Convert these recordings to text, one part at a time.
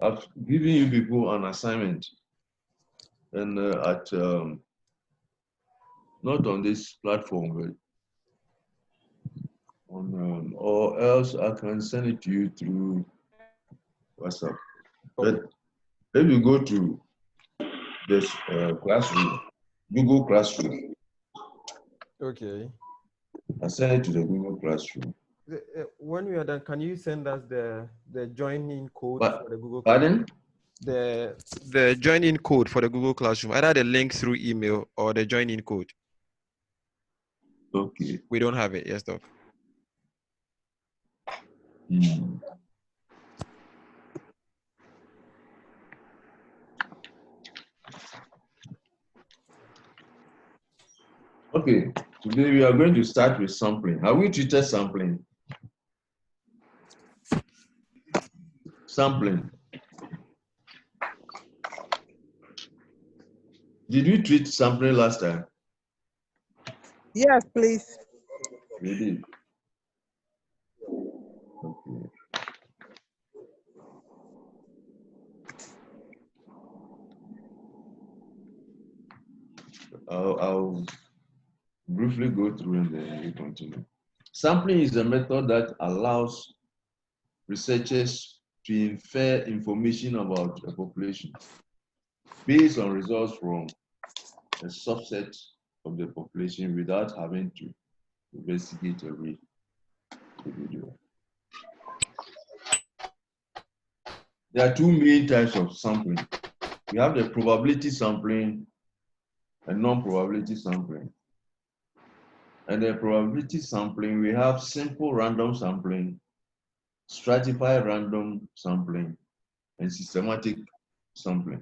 I've given you people an assignment, and not on this platform, but on or else I can send it to you through WhatsApp. But if you go to this classroom, Google Classroom. Okay. I send it to the Google Classroom. When we are done, can you send us the join-in code for the Google Pardon? Classroom? The join-in code for the Google Classroom, either the link through email or the join-in code. Okay. We don't have it. Yes, Doc. Okay. Today we are going to start with sampling. Have we treated sampling? Sampling. Did we treat sampling last time? Yes, please. We did. Okay. I'll briefly go through and then we continue. Sampling is a method that allows researchers to infer information about a population based on results from a subset of the population without having to investigate every individual. There are two main types of sampling. We have the probability sampling and non-probability sampling. And the probability sampling, we have simple random sampling, stratified random sampling, and systematic sampling.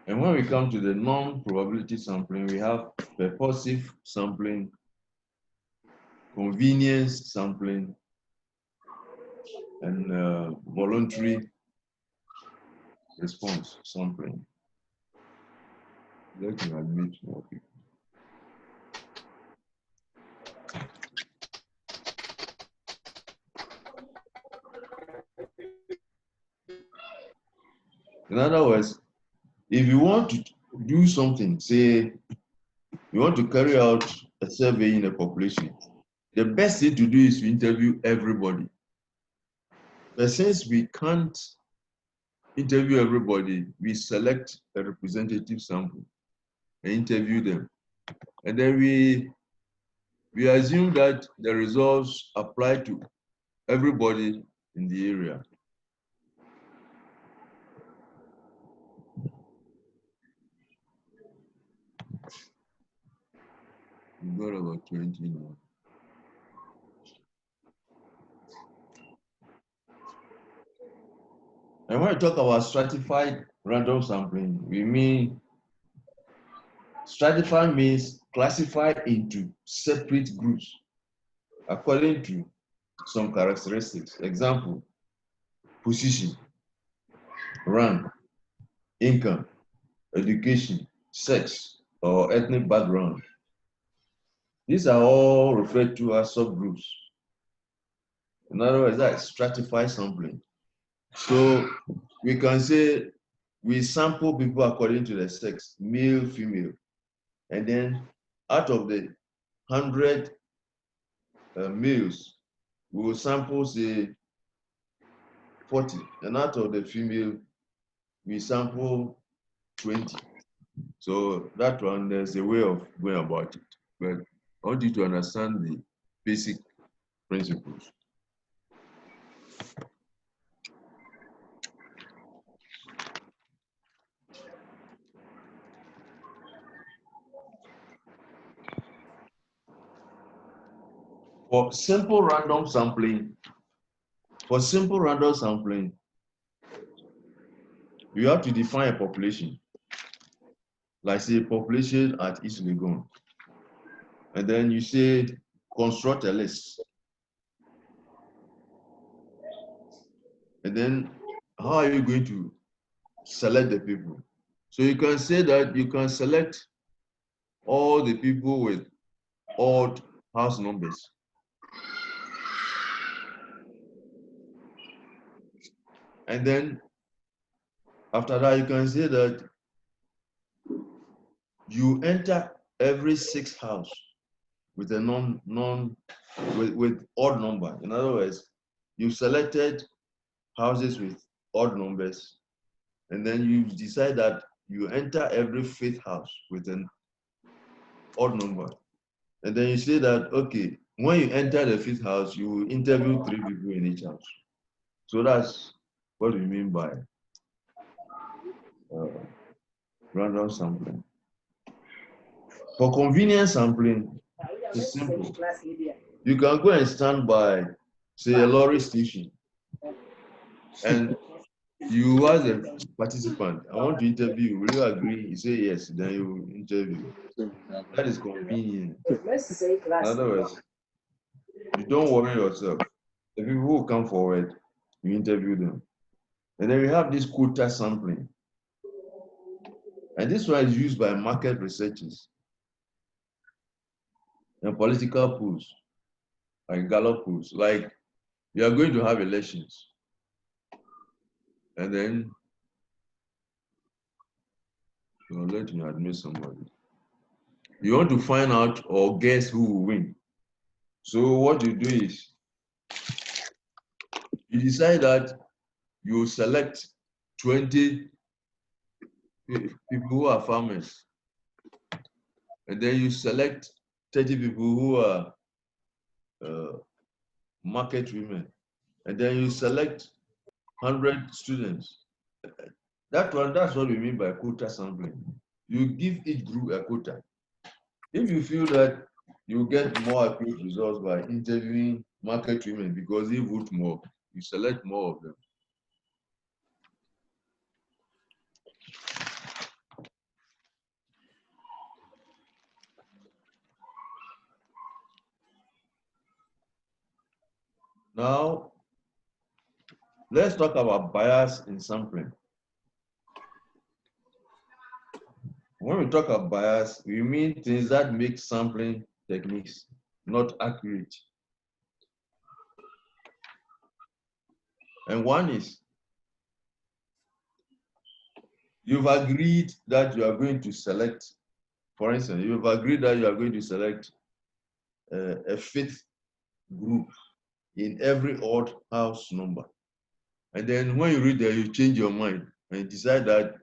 And when we come to the non-probability sampling, we have purposive sampling, convenience sampling, and voluntary response sampling. Let me admit more people. In other words, if you want to do something, say you want to carry out a survey in a population, the best thing to do is to interview everybody. But since we can't interview everybody, we select a representative sample and interview them. And then we assume that the results apply to everybody in the area. We've got about 20 now. And when we talk about stratified random sampling, we mean stratified means classified into separate groups according to some characteristics. Example, position, rank, income, education, sex, or ethnic background. These are all referred to as subgroups. In other words, that's stratified sampling. So we can say we sample people according to their sex, male, female, and then out of the 100 males, we will sample, say, 40, and out of the female, we sample 20. So that one, there's a way of going about it. But I want you to understand the basic principles. For simple random sampling, you have to define a population. Like say population at East Legon. And then you say construct a list. And then how are you going to select the people? So you can say that you can select all the people with odd house numbers. And then after that, you can say that you enter every 6th house with a with odd number. In other words, you selected houses with odd numbers, and then you decide that you enter every 5th house with an odd number. And then you say that, okay, when you enter the 5th house, you will interview 3 people in each house. So that's what we mean by random sampling. For convenience sampling, it's simple. You can go and stand by, say, a lorry station, and you ask the participant, I want to interview you. Will you agree? You say yes, then you interview. That is convenient. In other words, you don't worry yourself. The people who come forward, you interview them. And then we have this quota sampling. And this one is used by market researchers and political polls, like Gallup polls. Like, we are going to have elections. And then, let me admit somebody. You want to find out or guess who will win. So what you do is, you decide that you select 20 people who are farmers. And then you select 30 people who are market women. And then you select 100 students. That's what we mean by quota sampling. You give each group a quota. If you feel that you get more accurate results by interviewing market women because they vote more, you select more of them. Now, let's talk about bias in sampling. When we talk about bias, we mean things that make sampling techniques not accurate. And one is, you've agreed that you are going to select, for instance, you've agreed that you are going to select a 5th group in every odd house number. And then when you read there, you change your mind and decide that,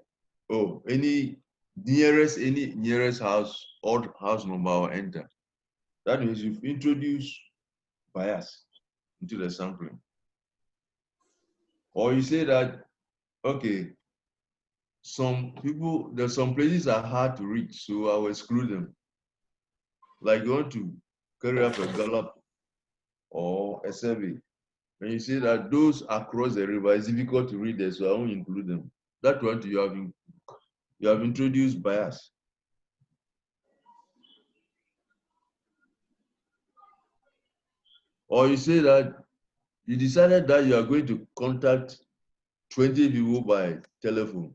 oh, any nearest house, odd house number will enter. That means you've introduced bias into the sampling. Or you say that, okay, there's some places are hard to reach, so I will exclude them. Like you want to carry up a Gallup or a survey, and you say that those across the river is difficult to read there, so I won't include them. That one you have introduced bias. Or you say that you decided that you are going to contact 20 people by telephone.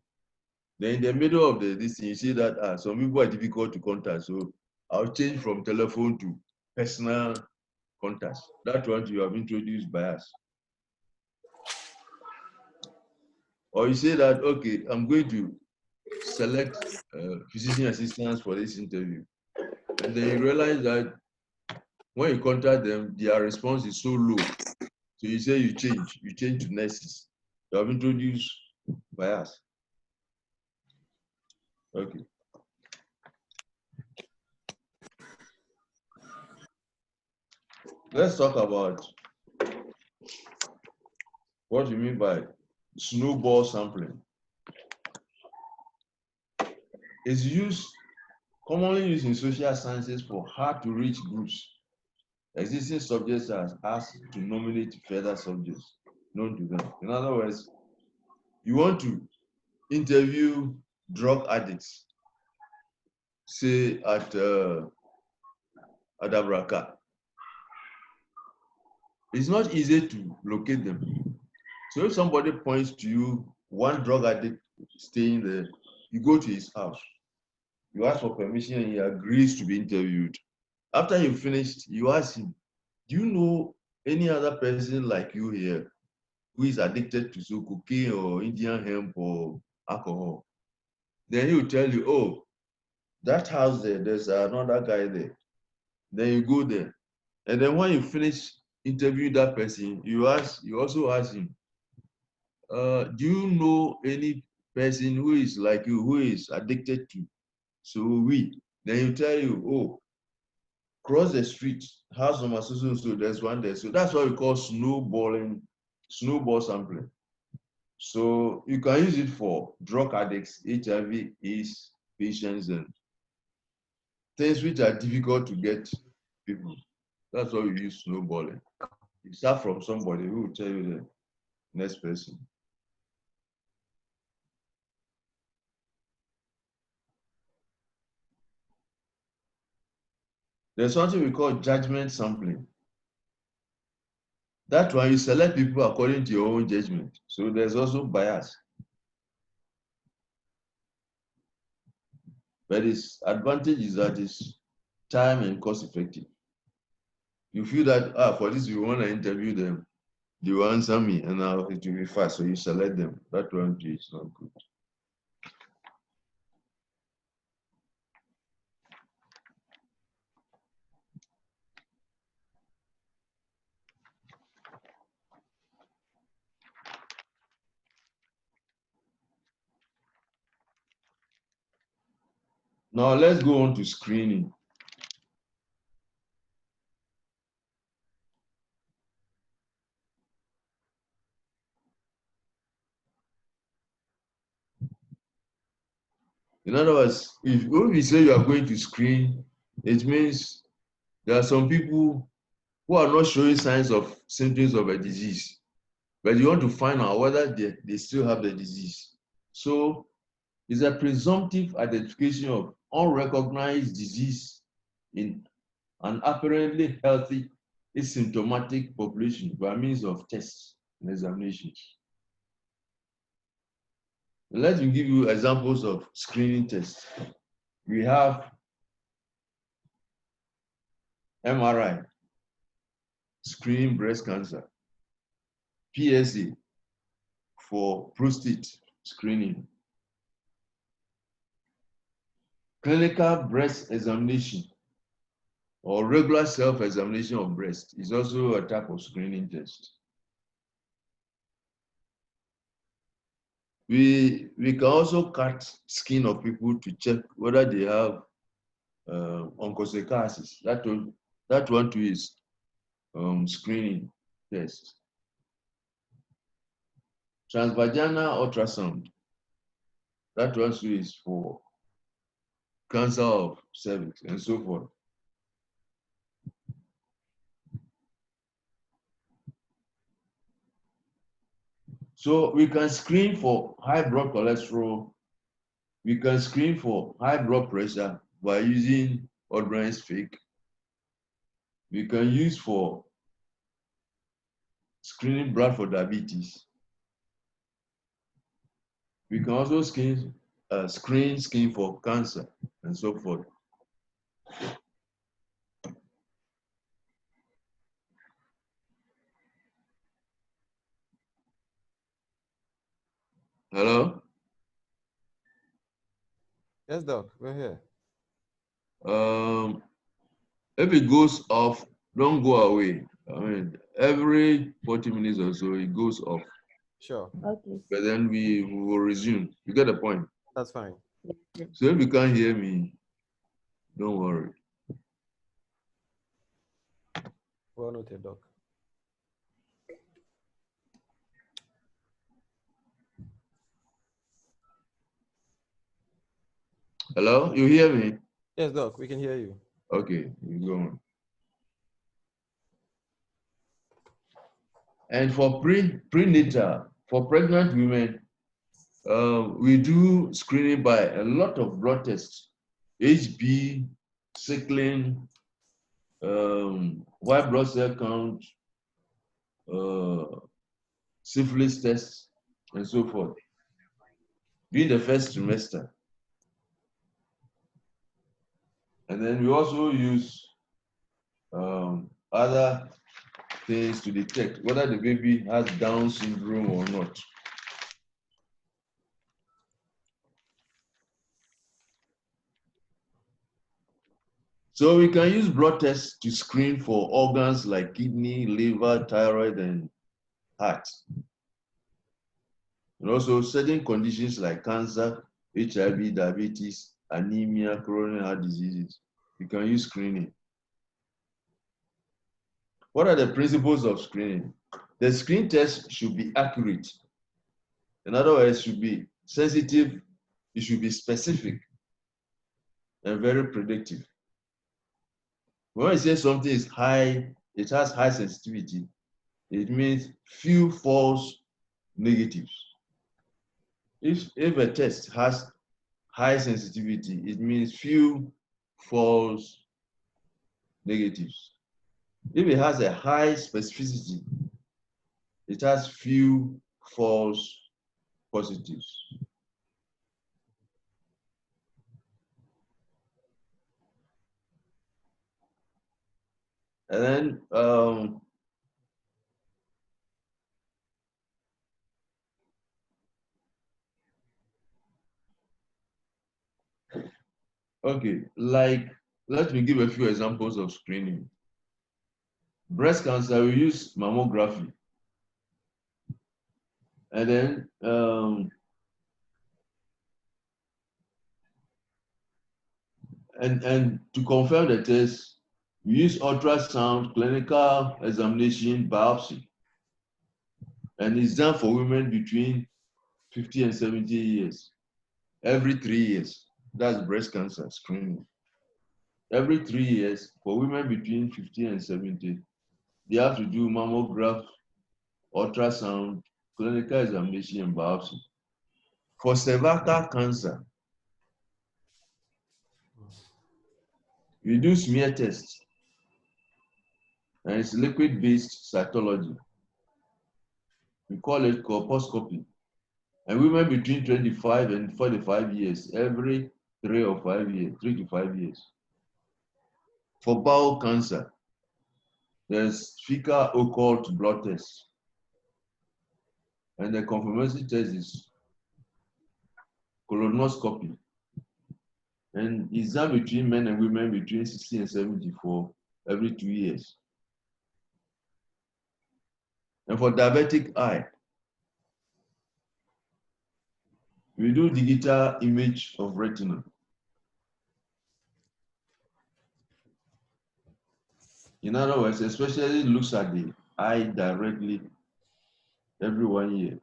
Then in the middle of this thing, you see that some people are difficult to contact, so I'll change from telephone to personal contacts. That one you have introduced bias. Or you say that, okay, I'm going to select physician assistants for this interview. And then you realize that when you contact them, their response is so low. So you say you change to nurses. You have introduced bias. Okay. Let's talk about what you mean by snowball sampling. It's commonly used in social sciences for hard to reach groups. Existing subjects are asked to nominate further subjects known to them. In other words, you want to interview drug addicts, say at Adabraka. It's not easy to locate them. So if somebody points to you, one drug addict staying there, you go to his house. You ask for permission and he agrees to be interviewed. After you finished, you ask him, do you know any other person like you here? who is addicted to cocaine or Indian hemp or alcohol. Then he will tell you, oh, that house there, there's another guy there. Then you go there. And then when you finish interviewing that person, you also ask him, do you know any person who is like you, who is addicted to? Then he'll tell you, oh, cross the street, house number so, there's one there. So that's what we call snowball sampling. So you can use it for drug addicts, HIV, AIDS patients, and things which are difficult to get people. That's why we use snowballing. You start from somebody who will tell you the next person. There's something we call judgment sampling. That one, you select people according to your own judgment. So there's also bias. But its advantage is that it's time and cost effective. You feel that, for this, you want to interview them, they will answer me, and now it will be fast. So you select them. That one is not good. Now let's go on to screening. In other words, if when we say you are going to screen, it means there are some people who are not showing signs of symptoms of a disease, but you want to find out whether they still have the disease. So it's a presumptive identification of unrecognized disease in an apparently healthy asymptomatic population by means of tests and examinations. Let me give you examples of screening tests. We have MRI, screening breast cancer, PSA for prostate screening, clinical breast examination or regular self-examination of breast is also a type of screening test. We can also cut skin of people to check whether they have onchocerciasis. That one too is screening test. Transvaginal ultrasound. That one too is for cancer of cervix and so forth. So we can screen for high blood cholesterol. We can screen for high blood pressure by using Audrey's fake. We can use for screening blood for diabetes. We can also screen skin for cancer and so forth. Hello? Yes, Doc, we're here. If it goes off, don't go away. I mean, every 40 minutes or so, it goes off. Sure. Okay. But then we will resume. You get the point? That's fine. So if you can't hear me, don't worry. Well noted, Doc. Hello? You hear me? Yes, Doc, we can hear you. Okay, you go on. And for prenatal, for pregnant women, we do screening by a lot of blood tests, HB, sickling, white blood cell count, syphilis tests, and so forth, during the first trimester. And then we also use other things to detect whether the baby has Down syndrome or not. So we can use blood tests to screen for organs like kidney, liver, thyroid, and heart. And also certain conditions like cancer, HIV, diabetes, anemia, coronary heart diseases. You can use screening. What are the principles of screening? The screen test should be accurate. In other words, it should be sensitive, it should be specific, and very predictive. When I say something is high, it has high sensitivity, it means few false negatives. If a test has high sensitivity, it means few false negatives. If it has a high specificity, it has few false positives. And then okay, like let me give a few examples of screening. Breast cancer, we use mammography. And then and to confirm the test, we use ultrasound, clinical examination, biopsy. And it's done for women between 50 and 70 years. Every 3 years. That's breast cancer screening. Every 3 years, for women between 50 and 70, they have to do mammograph, ultrasound, clinical examination, and biopsy. For cervical cancer, we do smear tests, and it's liquid-based cytology. We call it colposcopy. And women between 25 and 45 years, every 3 or 5 years, 3 to 5 years. For bowel cancer, there's fecal occult blood test. And the confirmatory test is colonoscopy. And it's done between men and women between 60 and 74 every 2 years. And for diabetic eye, we do digital image of retina. In other words, especially looks at the eye directly every 1 year,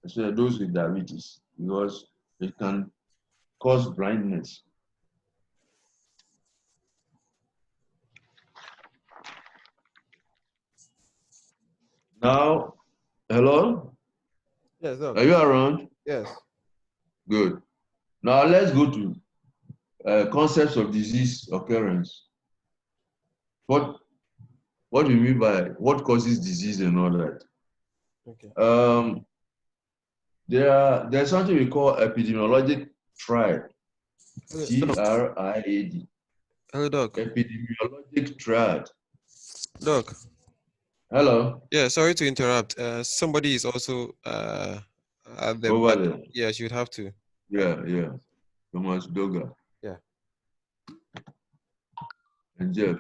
especially those with diabetes, because it can cause blindness. Now, hello? Yes, Doc. Are you around? Yes. Good. Now let's go to concepts of disease occurrence. What do you mean by what causes disease and all that? Okay. There's something we call epidemiologic triad. Doc. TRIAD. Hello, Doc. Epidemiologic triad. Doc. Hello. Yeah, sorry to interrupt. Somebody is also at the Over back. there. Yes, you'd have to. Yeah. Thomas Doga. Yeah. And Jeff.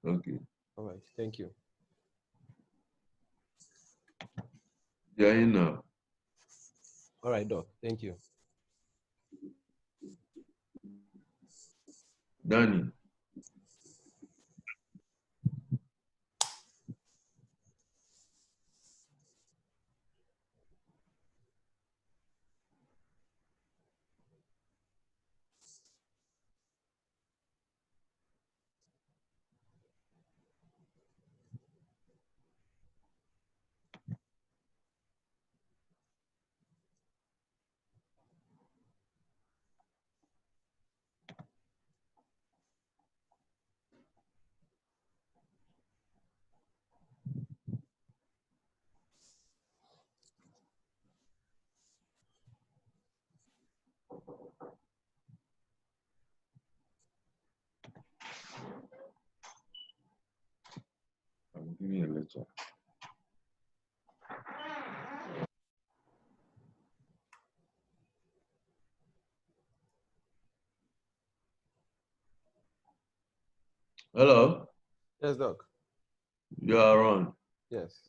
Okay. All right. Thank you. They're in now. All right, Doc. Thank you. Danny. temperature. Hello, Yes, Doc. you are on. Yes.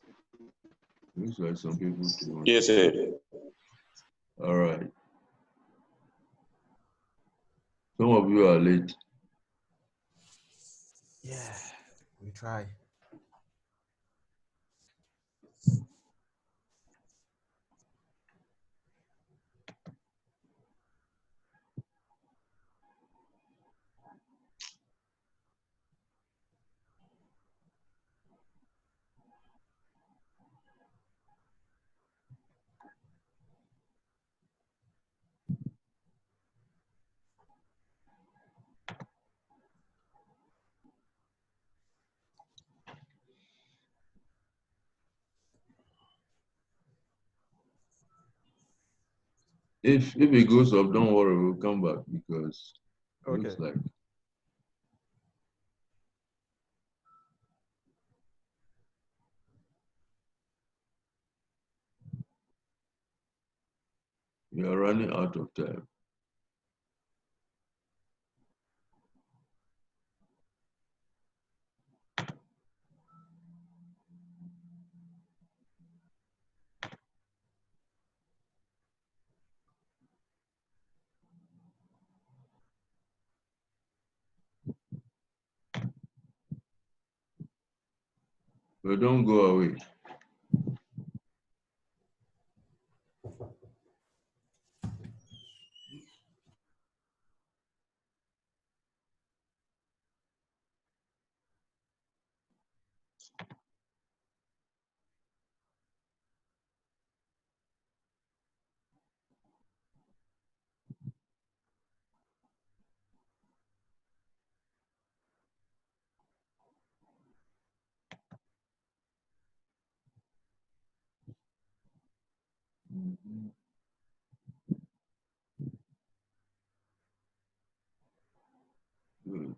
Looks like some people too. Yes, sir. All right. Some of you are late. Yeah, we try. If it goes up, don't worry, we'll come back because it Okay. looks like we are running out of time. But don't go away. Mhm. Good.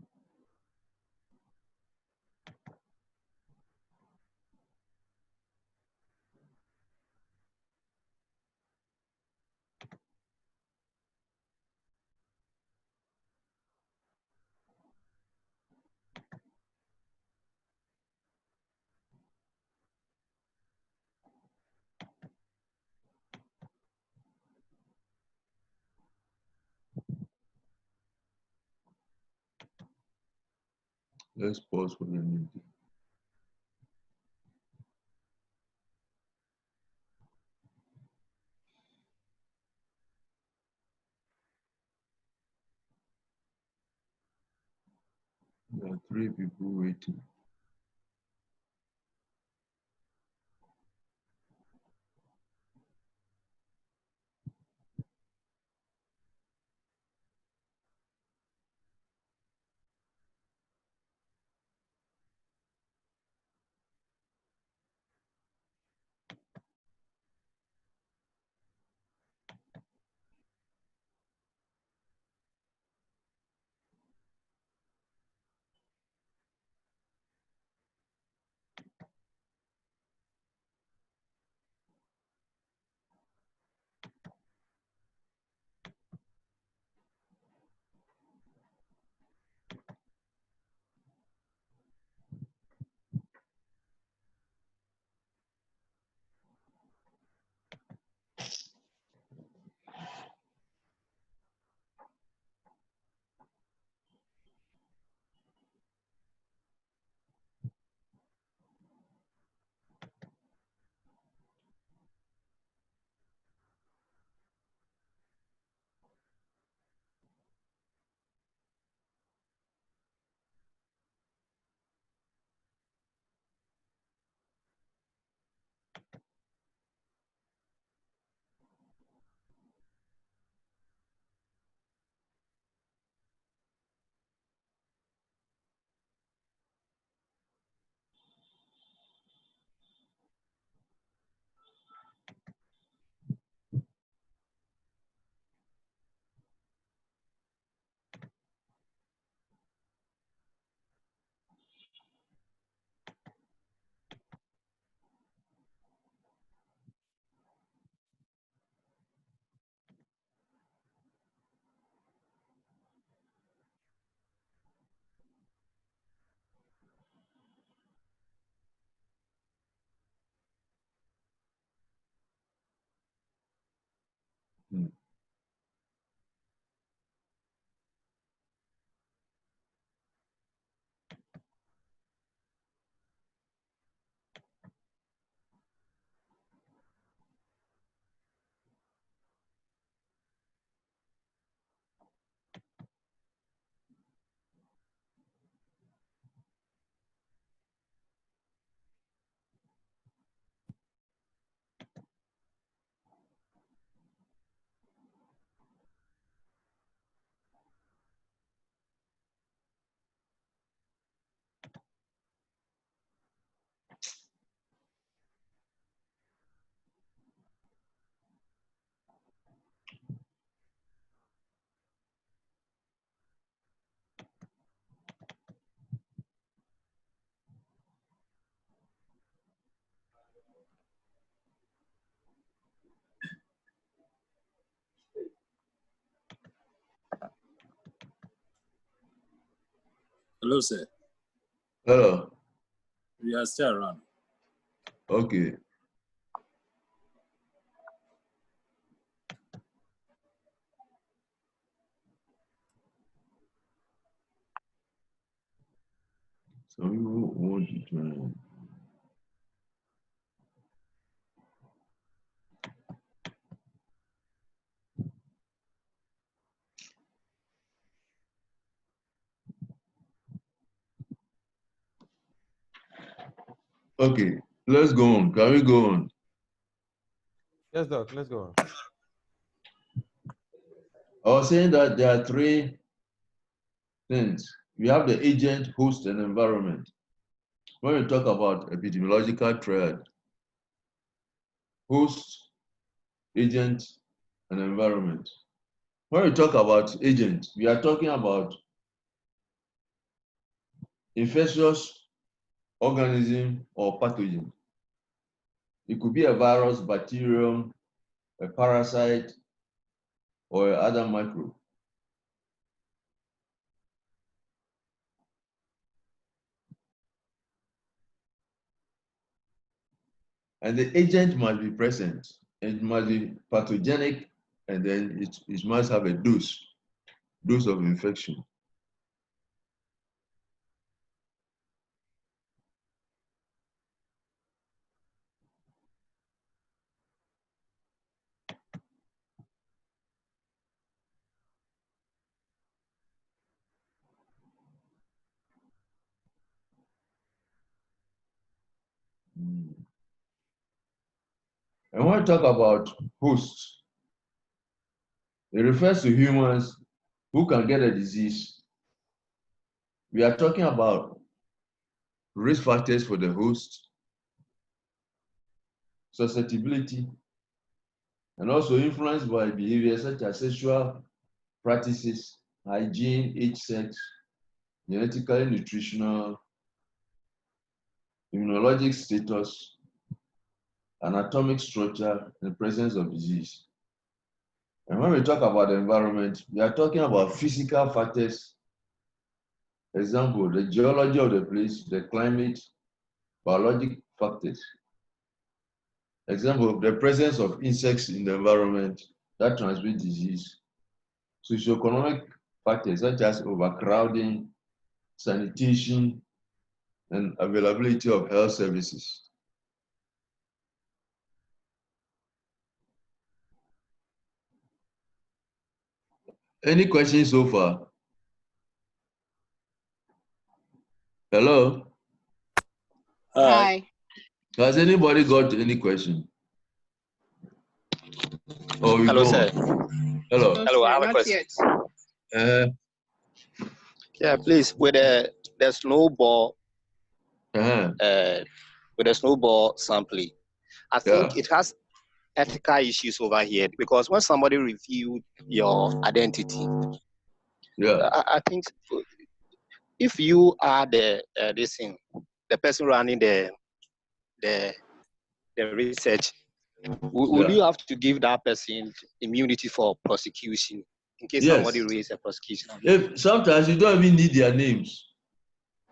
Let's pause for a minute. There are 3 people waiting. Hello, sir. Hello. We are still around. Okay. Some people want to join. Okay, let's go on. Can we go on? Yes, Doc. Let's go on. I was saying that there are three things. We have the agent, host, and environment. When we talk about epidemiological triad, host, agent, and environment. When we talk about agent, we are talking about infectious organism or pathogen. It could be a virus, bacterium, a parasite, or other microbe. And the agent must be present. It must be pathogenic, and then it must have a dose of infection. And when we talk about hosts, it refers to humans who can get a disease. We are talking about risk factors for the host, susceptibility, and also influenced by behaviors such as sexual practices, hygiene, age, sex, genetically, nutritional, immunologic status, anatomic structure, and presence of disease. And when we talk about the environment, we are talking about physical factors. Example, the geology of the place, the climate, biologic factors. Example, the presence of insects in the environment that transmit disease. Socioeconomic factors such as overcrowding, sanitation, and availability of health services. Any questions so far? Hello? Hi. Has anybody got any question? Oh, we Hello, go sir. on. Hello. Hello, I have a question. Yeah, please, with the snowball, with the snowball sampling, I think it has ethical issues over here because when somebody reviewed your identity, I think if you are the person running the research, would you have to give that person immunity for prosecution in case somebody raises a prosecution? If sometimes you don't even need their names.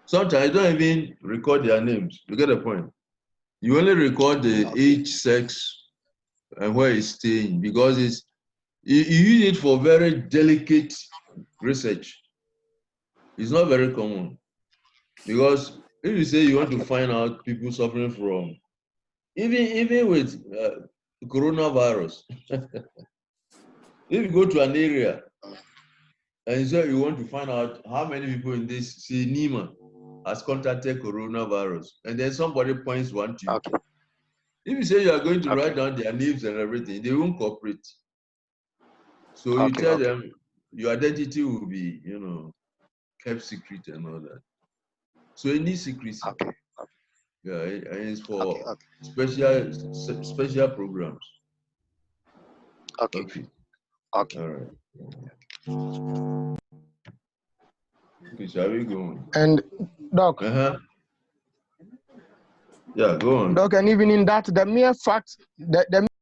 Sometimes you don't even record their names. You get the point? You only record the age, sex, and where he's staying because you use it for very delicate research. It's not very common because if you say you want to find out people suffering from, even with coronavirus, if you go to an area and you say you want to find out how many people in this, say Nima has contacted coronavirus, and then somebody points one to you. If you say you are going to write down their names and everything, they won't cooperate. So you tell them your identity will be, kept secret and all that. So it needs secrecy. Yeah, and it's for special programs. Okay. All right. Okay, shall we go on? And Doc. Yeah, go on. Doc, and even in that, the mere fact that the